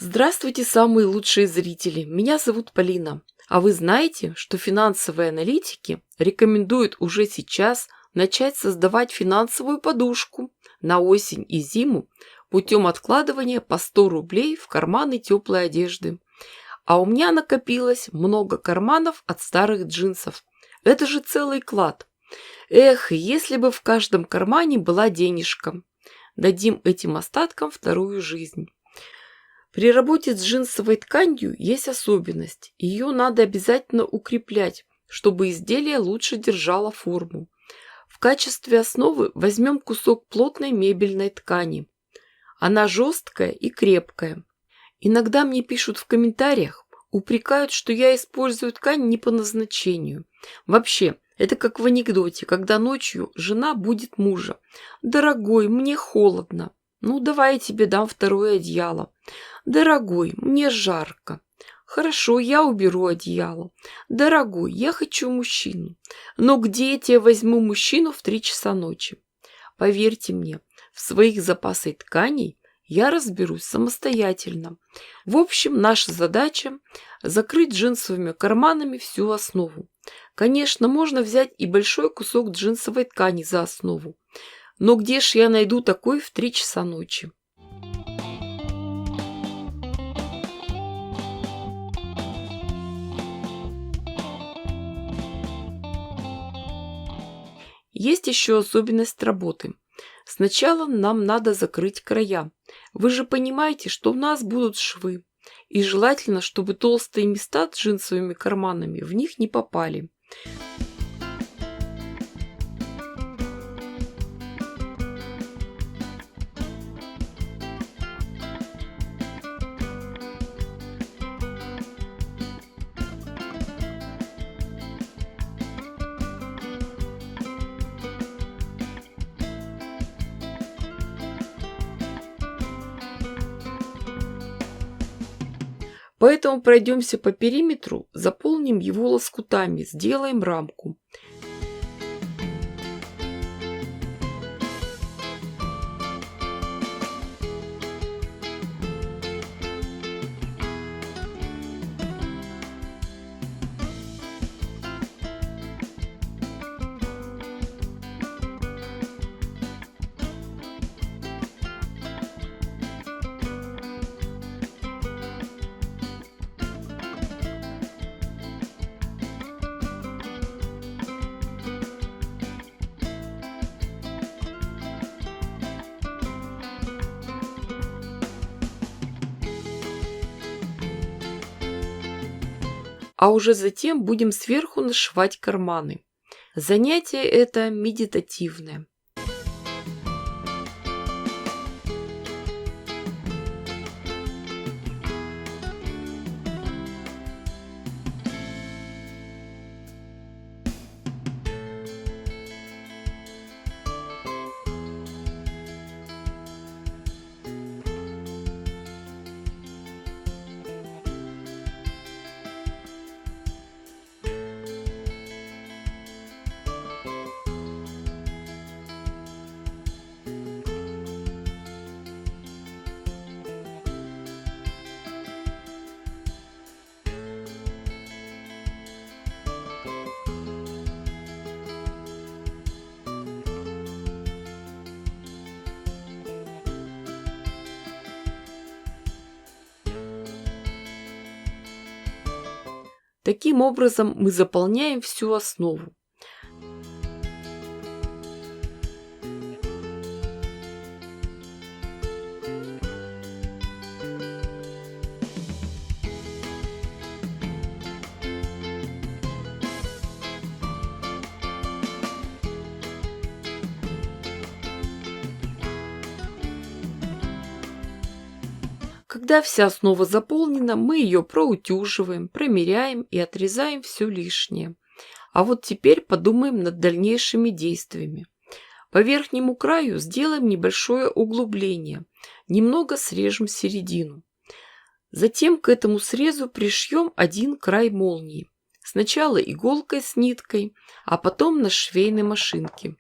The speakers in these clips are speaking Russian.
Здравствуйте, самые лучшие зрители! Меня зовут Полина. А вы знаете, что финансовые аналитики рекомендуют уже сейчас начать создавать финансовую подушку на осень и зиму путем откладывания по 100 рублей в карманы теплой одежды. А у меня накопилось много карманов от старых джинсов. Это же целый клад. Эх, если бы в каждом кармане была денежка. Дадим этим остаткам вторую жизнь. При работе с джинсовой тканью есть особенность. Ее надо обязательно укреплять, чтобы изделие лучше держало форму. В качестве основы возьмем кусок плотной мебельной ткани. Она жесткая и крепкая. Иногда мне пишут в комментариях, упрекают, что я использую ткань не по назначению. Вообще, это как в анекдоте, когда ночью жена будит мужа. «Дорогой, мне холодно». «Ну, давай я тебе дам второе одеяло». «Дорогой, мне жарко». «Хорошо, я уберу одеяло». «Дорогой, я хочу мужчину». «Но где я тебе возьму мужчину в 3 часа ночи?» Поверьте мне, в своих запасах тканей я разберусь самостоятельно. В общем, наша задача – закрыть джинсовыми карманами всю основу. Конечно, можно взять и большой кусок джинсовой ткани за основу. Но где ж я найду такой в 3 часа ночи? Есть еще особенность работы. Сначала нам надо закрыть края. Вы же понимаете, что у нас будут швы. И желательно, чтобы толстые места с джинсовыми карманами в них не попали. Поэтому пройдемся по периметру, заполним его лоскутами, сделаем рамку. А уже затем будем сверху нашивать карманы. Занятие это медитативное. Таким образом мы заполняем всю основу. Когда вся основа заполнена, мы ее проутюживаем, промеряем и отрезаем все лишнее. А вот теперь подумаем над дальнейшими действиями. По верхнему краю сделаем небольшое углубление, немного срежем середину. Затем к этому срезу пришьем один край молнии. Сначала иголкой с ниткой, а потом на швейной машинке.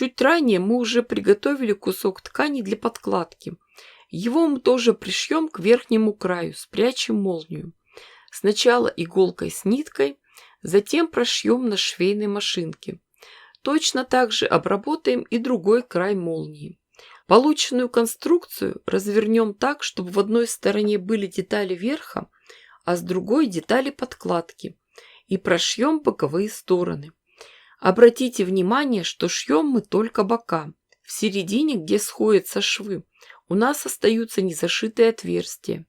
Чуть ранее мы уже приготовили кусок ткани для подкладки. Его мы тоже пришьем к верхнему краю, спрячем молнию. Сначала иголкой с ниткой, затем прошьем на швейной машинке. Точно так же обработаем и другой край молнии. Полученную конструкцию развернем так, чтобы в одной стороне были детали верха, а с другой детали подкладки, и прошьем боковые стороны. Обратите внимание, что шьем мы только бока. В середине, где сходятся швы, у нас остаются незашитые отверстия.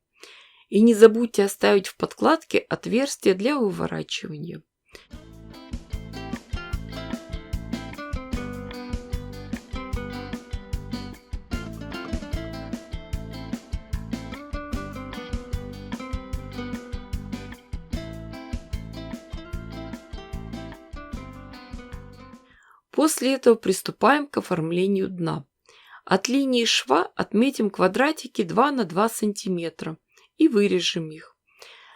И не забудьте оставить в подкладке отверстие для выворачивания. После этого приступаем к оформлению дна. От линии шва отметим квадратики 2 на 2 см и вырежем их.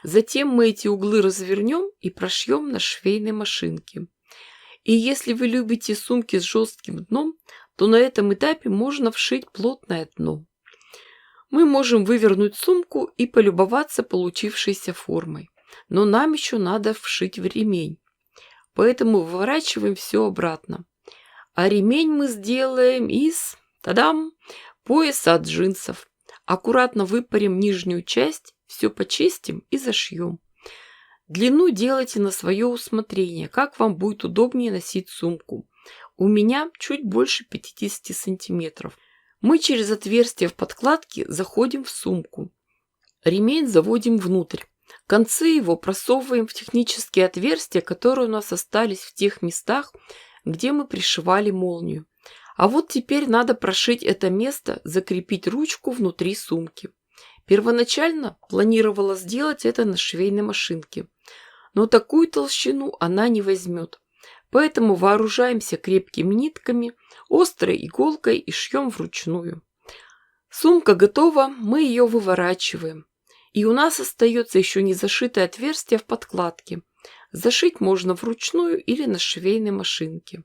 Затем мы эти углы развернем и прошьем на швейной машинке. И если вы любите сумки с жестким дном, то на этом этапе можно вшить плотное дно. Мы можем вывернуть сумку и полюбоваться получившейся формой, но нам еще надо вшить в ремень. Поэтому выворачиваем все обратно. А ремень мы сделаем из, пояса от джинсов. Аккуратно выпарим нижнюю часть, все почистим и зашьем. Длину делайте на свое усмотрение, как вам будет удобнее носить сумку. У меня чуть больше 50 сантиметров. Мы через отверстие в подкладке заходим в сумку. Ремень заводим внутрь. Концы его просовываем в технические отверстия, которые у нас остались в тех местах, где мы пришивали молнию. А вот теперь надо прошить это место, закрепить ручку внутри сумки. Первоначально планировала сделать это на швейной машинке, но такую толщину она не возьмет. Поэтому вооружаемся крепкими нитками, острой иголкой и шьем вручную. Сумка готова, мы ее выворачиваем. И у нас остается еще не зашитое отверстие в подкладке. Зашить можно вручную или на швейной машинке.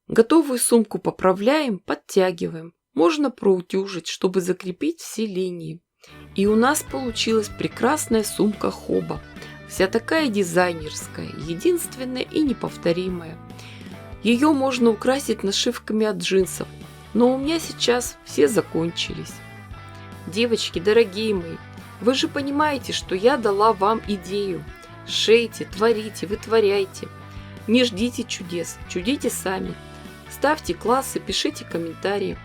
Готовую сумку поправляем, подтягиваем. Можно проутюжить, чтобы закрепить все линии. И у нас получилась прекрасная сумка Хоба. Вся такая дизайнерская, единственная и неповторимая. Ее можно украсить нашивками от джинсов, но у меня сейчас все закончились. Девочки, дорогие мои, вы же понимаете, что я дала вам идею. Шейте, творите, вытворяйте. Не ждите чудес, чудите сами. Ставьте классы, пишите комментарии.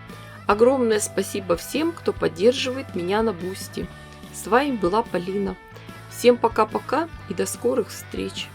Огромное спасибо всем, кто поддерживает меня на Бусти. С вами была Полина. Всем пока-пока и до скорых встреч.